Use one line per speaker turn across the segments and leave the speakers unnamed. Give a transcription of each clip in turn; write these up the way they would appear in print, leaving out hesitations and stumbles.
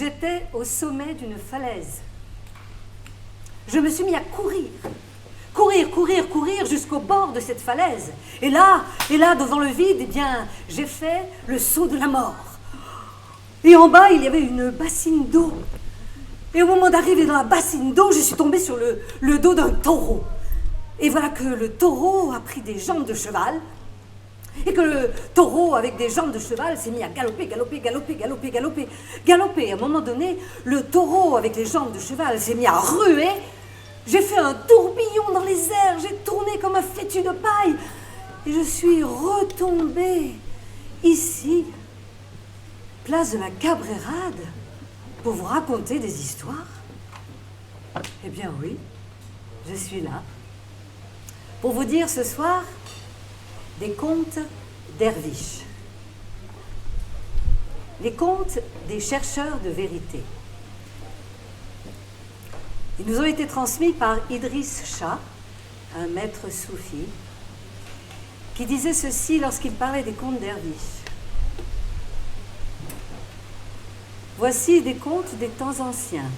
J'étais au sommet d'une falaise. Je me suis mis à courir. Courir jusqu'au bord de cette falaise. Et là, devant le vide, eh bien, j'ai fait le saut de la mort. Et en bas, il y avait une bassine d'eau. Et au moment d'arriver dans la bassine d'eau, je suis tombée sur le dos d'un taureau. Et voilà que le taureau a pris des jambes de cheval. Et que le taureau, avec des jambes de cheval, s'est mis à galoper. À un moment donné, le taureau, avec les jambes de cheval, s'est mis à ruer. J'ai fait un tourbillon dans les airs, j'ai tourné comme un fétu de paille. Et je suis retombée ici, place de la Cabrérade, pour vous raconter des histoires. Eh bien oui, je suis là. Pour vous dire ce soir des contes d'Erwisch. Les contes des chercheurs de vérité. Ils nous ont été transmis par Idriss Shah, un maître soufi, qui disait ceci lorsqu'il parlait des contes d'Erwisch. Voici des contes des temps anciens,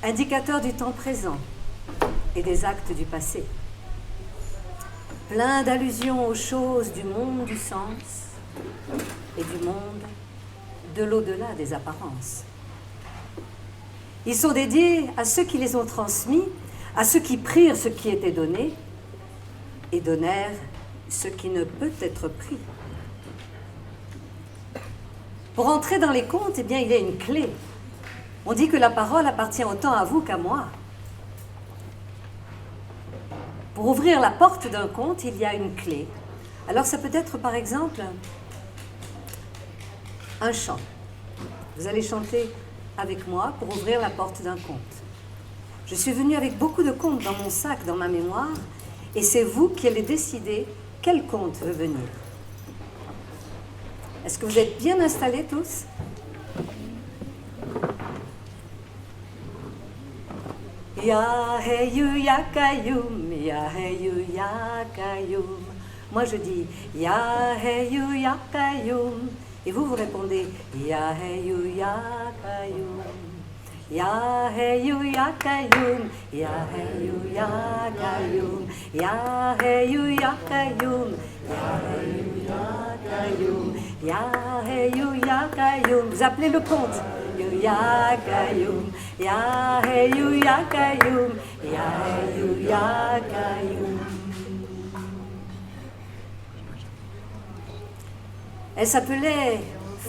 indicateurs du temps présent et des actes du passé, plein d'allusions aux choses du monde du sens et du monde de l'au-delà des apparences. Ils sont dédiés à ceux qui les ont transmis, à ceux qui prirent ce qui était donné et donnèrent ce qui ne peut être pris. Pour entrer dans les contes, eh bien, il y a une clé. On dit que la parole appartient autant à vous qu'à moi. Pour ouvrir la porte d'un conte, il y a une clé. Alors ça peut être par exemple un chant. Vous allez chanter avec moi pour ouvrir la porte d'un conte. Je suis venue avec beaucoup de contes dans mon sac, dans ma mémoire, et c'est vous qui allez décider quel conte veut venir. Est-ce que vous êtes bien installés tous ? Ya heyu ya kayum, ya heyu ya kayum. Moi je dis ya heyu ya kayum. Et vous répondez ya heyu ya kayum. Ya heyu ya kayum, ya heyu ya kayum, ya heyu ya kayum, ya heyu ya kayum, ya heyu ya kayum. Vous appelez le conte. Ya kayum, ya heyu ya kayum, ya heyu ya kayum. Elle s'appelait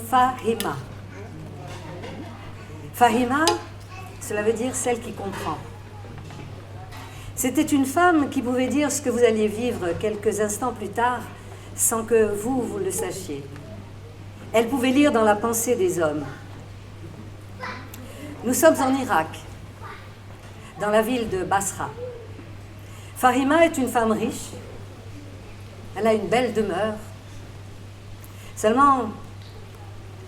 Fahima. Fahima, cela veut dire celle qui comprend. C'était une femme qui pouvait dire ce que vous alliez vivre quelques instants plus tard sans que vous le sachiez. Elle pouvait lire dans la pensée des hommes. Nous sommes en Irak, dans la ville de Basra. Fahima est une femme riche. Elle a une belle demeure. Seulement,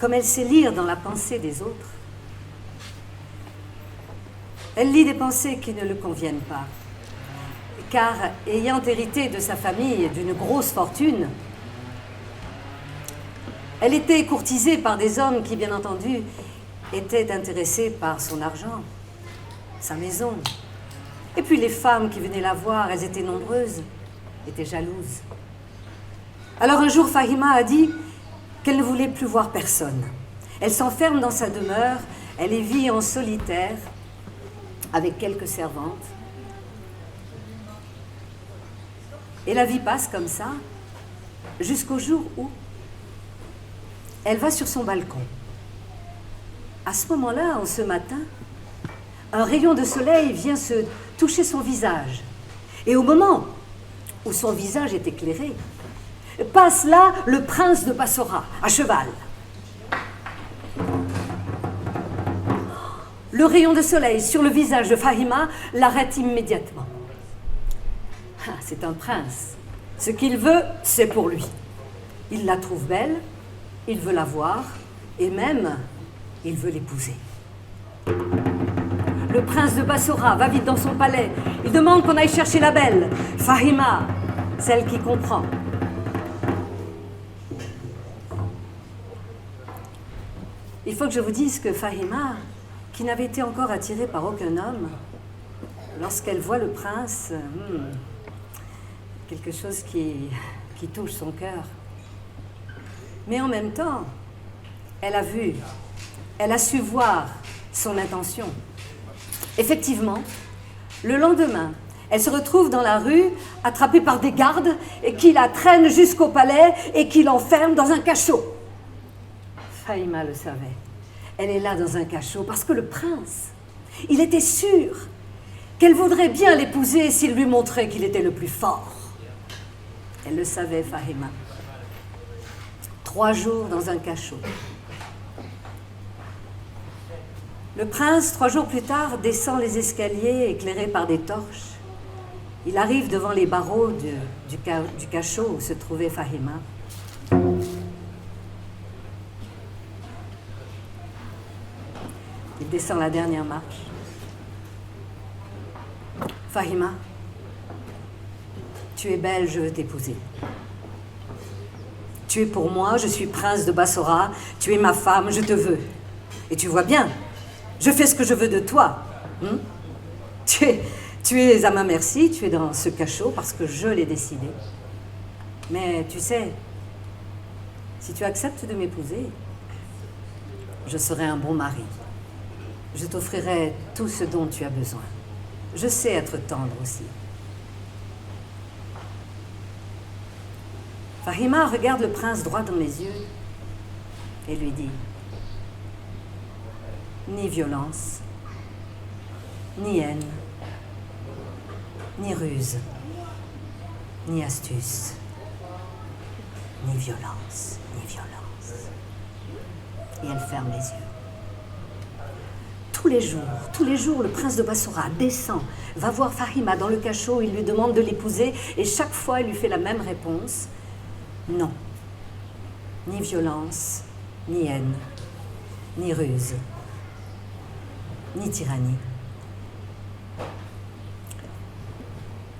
comme elle sait lire dans la pensée des autres, elle lit des pensées qui ne le conviennent pas. Car, ayant hérité de sa famille d'une grosse fortune, elle était courtisée par des hommes qui, bien entendu, étaient intéressés par son argent, sa maison. Et puis les femmes qui venaient la voir, elles étaient nombreuses, étaient jalouses. Alors un jour, Fahima a dit qu'elle ne voulait plus voir personne. Elle s'enferme dans sa demeure, elle y vit en solitaire, avec quelques servantes. Et la vie passe comme ça, jusqu'au jour où elle va sur son balcon. À ce moment-là, en ce matin, un rayon de soleil vient se toucher son visage. Et au moment où son visage est éclairé, passe là le prince de Bassora, à cheval. Le rayon de soleil sur le visage de Fahima l'arrête immédiatement. Ah, c'est un prince. Ce qu'il veut, c'est pour lui. Il la trouve belle, il veut la voir, et même, il veut l'épouser. Le prince de Bassora va vite dans son palais. Il demande qu'on aille chercher la belle, Fahima, celle qui comprend. Il faut que je vous dise que Fahima, qui n'avait été encore attirée par aucun homme, lorsqu'elle voit le prince, quelque chose qui touche son cœur. Mais en même temps, elle a su voir son intention. Effectivement, le lendemain, elle se retrouve dans la rue, attrapée par des gardes, et qui la traînent jusqu'au palais et qui l'enferment dans un cachot. Fahima le savait. Elle est là dans un cachot parce que le prince, il était sûr qu'elle voudrait bien l'épouser s'il lui montrait qu'il était le plus fort. Elle le savait, Fahima. 3 jours dans un cachot. Le prince, 3 jours plus tard, descend les escaliers éclairés par des torches. Il arrive devant les barreaux du cachot où se trouvait Fahima. Il descend la dernière marche. Fahima, tu es belle, je veux t'épouser. Tu es pour moi, je suis prince de Bassora, tu es ma femme, je te veux. Et tu vois bien, je fais ce que je veux de toi. Tu es à ma merci, tu es dans ce cachot parce que je l'ai décidé. Mais tu sais, si tu acceptes de m'épouser, je serai un bon mari. Je t'offrirai tout ce dont tu as besoin. Je sais être tendre aussi. Fahima regarde le prince droit dans les yeux et lui dit « Ni violence, ni haine, ni ruse, ni astuce, ni violence, ni violence. » Et elle ferme les yeux. Tous les jours, le prince de Bassora descend, va voir Fahima dans le cachot, il lui demande de l'épouser, et chaque fois, il lui fait la même réponse. Non. Ni violence, ni haine, ni ruse, ni tyrannie.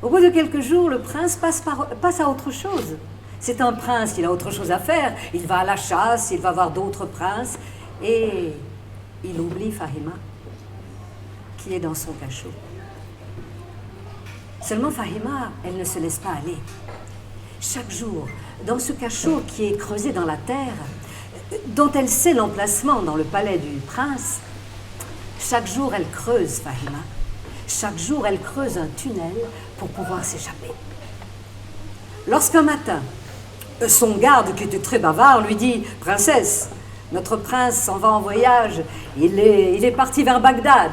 Au bout de quelques jours, le prince passe à autre chose. C'est un prince, il a autre chose à faire. Il va à la chasse, il va voir d'autres princes, et il oublie Fahima, qui est dans son cachot. Seulement Fahima, elle ne se laisse pas aller. Chaque jour, dans ce cachot qui est creusé dans la terre, dont elle sait l'emplacement dans le palais du prince, chaque jour elle creuse Fahima. Chaque jour elle creuse un tunnel pour pouvoir s'échapper. Lorsqu'un matin, son garde, qui était très bavard, lui dit « Princesse, notre prince s'en va en voyage, il est parti vers Bagdad. »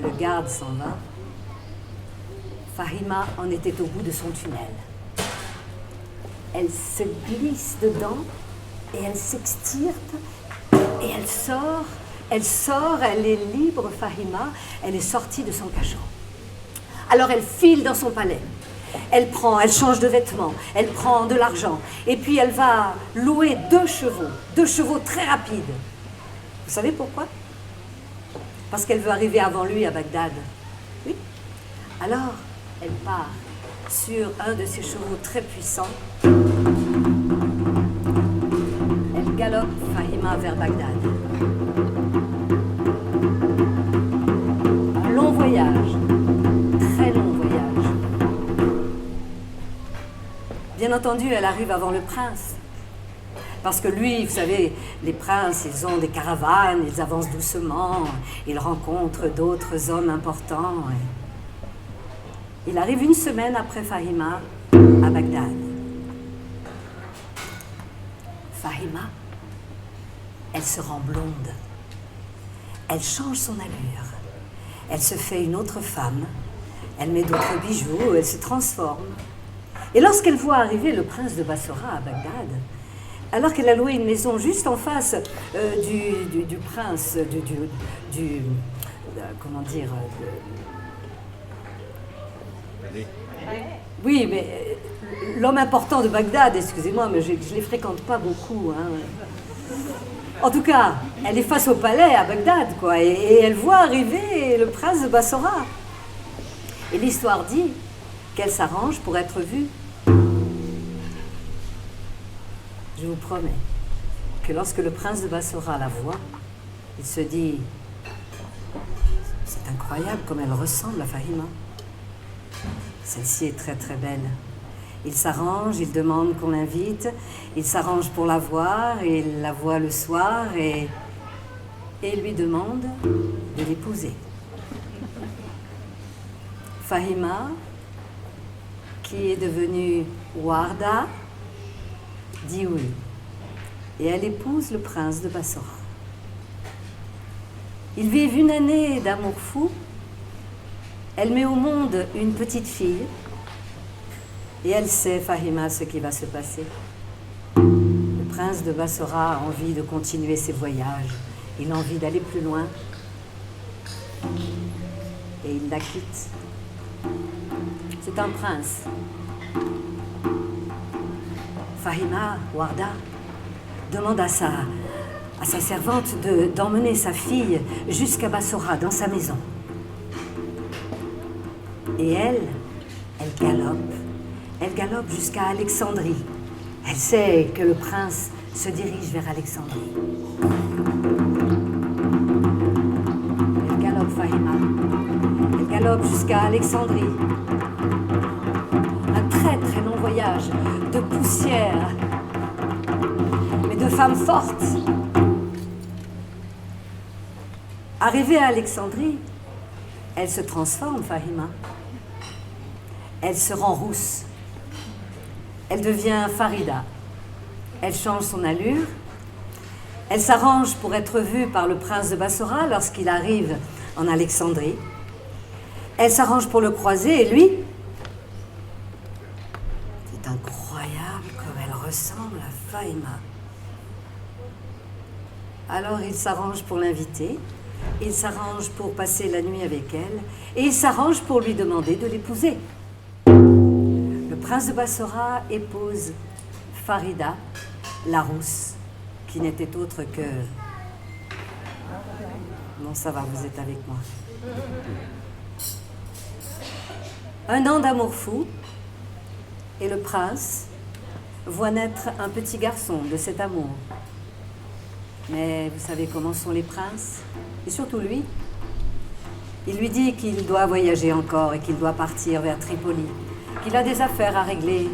Le garde s'en va. Fahima en était au bout de son tunnel. Elle se glisse dedans et elle s'extirpe et elle sort, elle est libre, Fahima, elle est sortie de son cachot. Alors elle file dans son palais. Elle change de vêtements, elle prend de l'argent et puis elle va louer 2 chevaux très rapides. Vous savez pourquoi? Parce qu'elle veut arriver avant lui à Bagdad. Oui. Alors, elle part sur un de ces chevaux très puissants. Elle galope Fahima vers Bagdad. Un long voyage, très long voyage. Bien entendu, elle arrive avant le prince. Parce que lui, vous savez, les princes, ils ont des caravanes, ils avancent doucement, ils rencontrent d'autres hommes importants. Il arrive 1 semaine après Fahima à Bagdad. Fahima, elle se rend blonde. Elle change son allure. Elle se fait une autre femme. Elle met d'autres bijoux, elle se transforme. Et lorsqu'elle voit arriver le prince de Bassora à Bagdad, alors qu'elle a loué une maison juste en face du prince, comment dire... Oui, mais l'homme important de Bagdad, excusez-moi, mais je ne les fréquente pas beaucoup. Hein. En tout cas, elle est face au palais à Bagdad, quoi, et elle voit arriver le prince de Bassora. Et l'histoire dit qu'elle s'arrange pour être vue. je vous promets que lorsque le prince de Bassora la voit, il se dit « C'est incroyable comme elle ressemble à Fahima. Celle-ci est très très belle. » Il s'arrange, il demande qu'on l'invite, il s'arrange pour la voir, et il la voit le soir et il lui demande de l'épouser. Fahima, qui est devenue Warda, dit oui. Et elle épouse le prince de Bassora. Ils vivent une année d'amour fou. Elle met au monde une petite fille. Et elle sait, Fahima, ce qui va se passer. Le prince de Bassora a envie de continuer ses voyages. Il a envie d'aller plus loin. Et il la quitte. C'est un prince. Fahima, Warda, demande à sa servante d'emmener sa fille jusqu'à Bassora, dans sa maison. Et elle galope. Elle galope jusqu'à Alexandrie. Elle sait que le prince se dirige vers Alexandrie. Elle galope, Fahima. Elle galope jusqu'à Alexandrie. Un très très long voyage de poussière, mais de femmes fortes. Arrivée à Alexandrie, elle se transforme, Fahima. Elle se rend rousse. Elle devient Farida. Elle change son allure. Elle s'arrange pour être vue par le prince de Bassora lorsqu'il arrive en Alexandrie. Elle s'arrange pour le croiser et lui, c'est incroyable comme elle ressemble à Fahima. Alors il s'arrange pour l'inviter, il s'arrange pour passer la nuit avec elle et il s'arrange pour lui demander de l'épouser. Le prince de Bassora épouse Farida, la rousse, qui n'était autre que... Non, ça va, vous êtes avec moi. Un an d'amour fou, et le prince voit naître un petit garçon de cet amour. Mais vous savez comment sont les princes, et surtout lui. Il lui dit qu'il doit voyager encore et qu'il doit partir vers Tripoli, qu'il a des affaires à régler.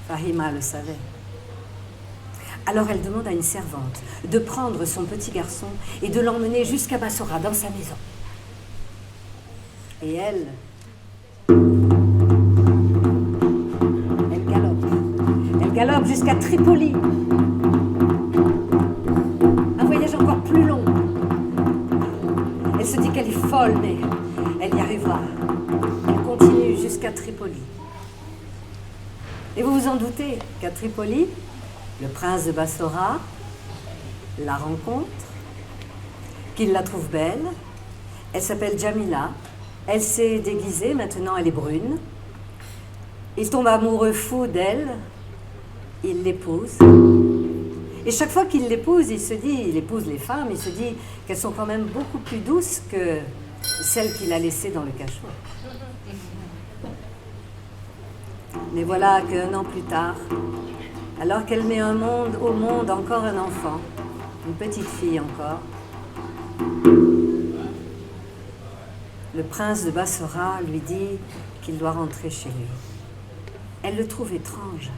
Fahima le savait. Alors elle demande à une servante de prendre son petit garçon et de l'emmener jusqu'à Bassora, dans sa maison. Et elle galope jusqu'à Tripoli. Un voyage encore plus long. Elle se dit qu'elle est folle, mais elle y arrivera. Elle continue jusqu'à Tripoli. Et vous vous en doutez qu'à Tripoli, le prince de Bassora la rencontre, qu'il la trouve belle. Elle s'appelle Jamila. Elle s'est déguisée, maintenant elle est brune. Il tombe amoureux fou d'elle. Il l'épouse. Et chaque fois qu'il l'épouse, il se dit, il épouse les femmes, il se dit qu'elles sont quand même beaucoup plus douces que celles qu'il a laissées dans le cachot. Mais voilà qu'un an plus tard, alors qu'elle met au monde encore un enfant, une petite fille encore, le prince de Bassora lui dit qu'il doit rentrer chez lui. Elle le trouve étrange.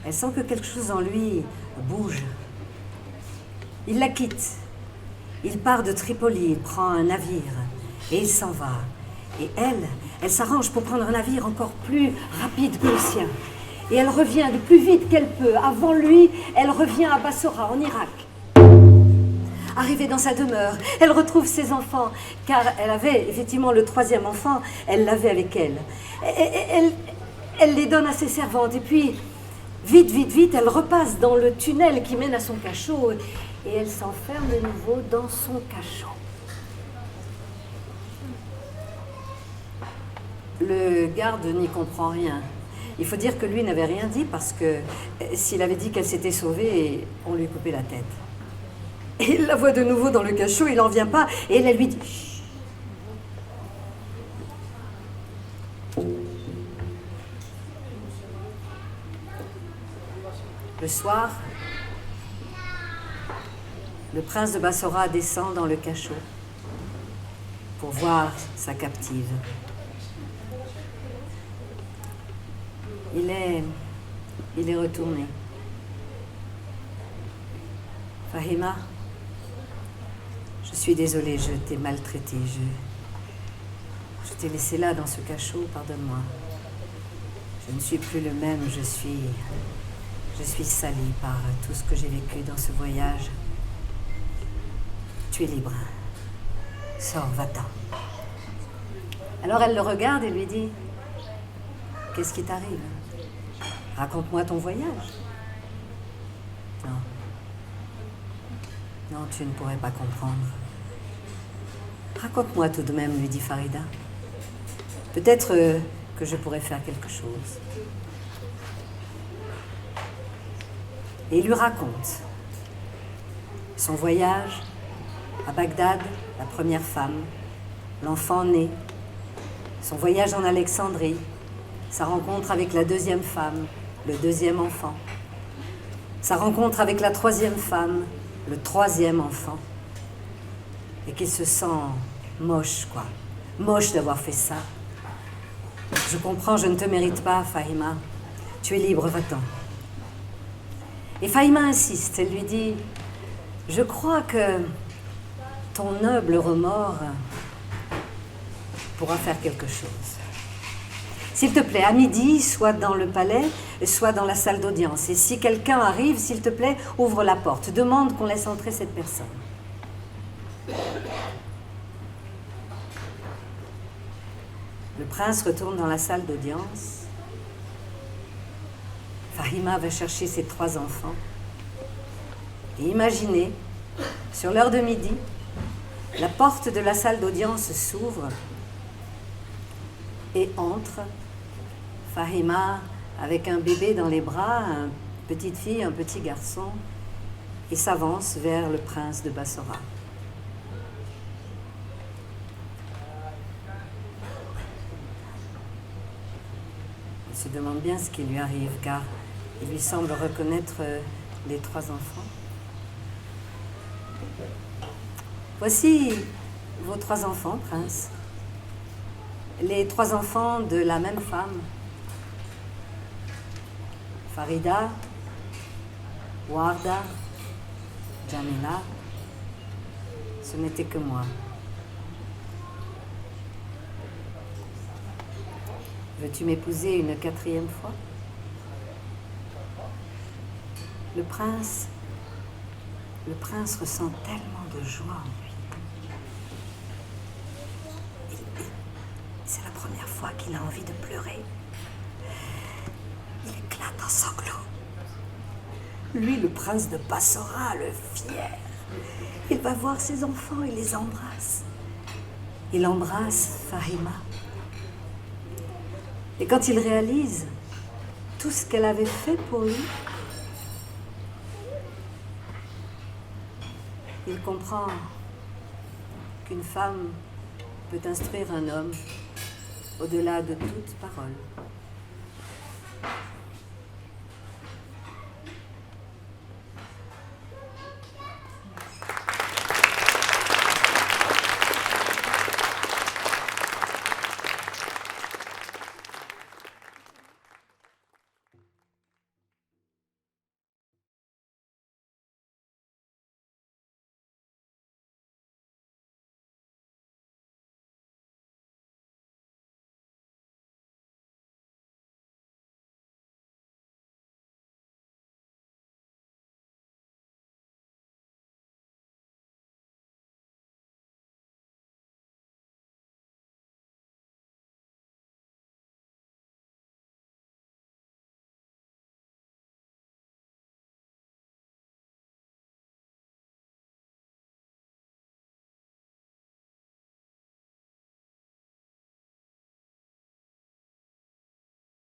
Elle sent que quelque chose en lui bouge. Il la quitte. Il part de Tripoli, il prend un navire et il s'en va. Et elle s'arrange pour prendre un navire encore plus rapide que le sien. Et elle revient le plus vite qu'elle peut. Avant lui, elle revient à Bassora, en Irak. Arrivée dans sa demeure, elle retrouve ses enfants, car elle avait effectivement le troisième enfant, elle l'avait avec elle. Elle les donne à ses servantes, et puis, vite, elle repasse dans le tunnel qui mène à son cachot, et elle s'enferme de nouveau dans son cachot. Le garde n'y comprend rien. Il faut dire que lui n'avait rien dit, parce que s'il avait dit qu'elle s'était sauvée, on lui coupait la tête. Et il la voit de nouveau dans le cachot, il n'en vient pas, et elle lui dit « Chut !» Le soir, le prince de Bassora descend dans le cachot pour voir sa captive. Il est retourné. Fahima, je suis désolée, je t'ai maltraitée. Je t'ai laissé là dans ce cachot, pardonne-moi. Je ne suis plus le même, je suis salie par tout ce que j'ai vécu dans ce voyage. Tu es libre. Sors, va-t'en. Alors elle le regarde et lui dit, qu'est-ce qui t'arrive? Raconte-moi ton voyage. Non. Non, tu ne pourrais pas comprendre. Raconte-moi tout de même, lui dit Farida. Peut-être que je pourrais faire quelque chose. Et il lui raconte son voyage à Bagdad, la première femme, l'enfant né, son voyage en Alexandrie, sa rencontre avec la deuxième femme, le deuxième enfant, sa rencontre avec la troisième femme, le troisième enfant, et qu'il se sent moche, quoi. Moche d'avoir fait ça. Je comprends, je ne te mérite pas, Fahima. Tu es libre, va-t'en. Et Fahima insiste, elle lui dit, je crois que ton noble remords pourra faire quelque chose. S'il te plaît, à midi, soit dans le palais, soit dans la salle d'audience. Et si quelqu'un arrive, s'il te plaît, ouvre la porte. Demande qu'on laisse entrer cette personne. Le prince retourne dans la salle d'audience. Fahima va chercher ses 3 enfants. Et imaginez, sur l'heure de midi, la porte de la salle d'audience s'ouvre et entre Fahima avec un bébé dans les bras, une petite fille, un petit garçon, et s'avance vers le prince de Bassora. Il se demande bien ce qui lui arrive, car il lui semble reconnaître les 3 enfants. Voici vos 3 enfants, prince. Les 3 enfants de la même femme. Farida, Warda, Jamila. Ce n'était que moi. Veux-tu m'épouser une 4e fois? Le prince ressent tellement de joie en lui. C'est la première fois qu'il a envie de pleurer. Il éclate en sanglots. Lui, le prince de Bassora, le fier, il va voir ses enfants et les embrasse. Il embrasse Fahima. Et quand il réalise tout ce qu'elle avait fait pour lui, il comprend qu'une femme peut instruire un homme au-delà de toute parole.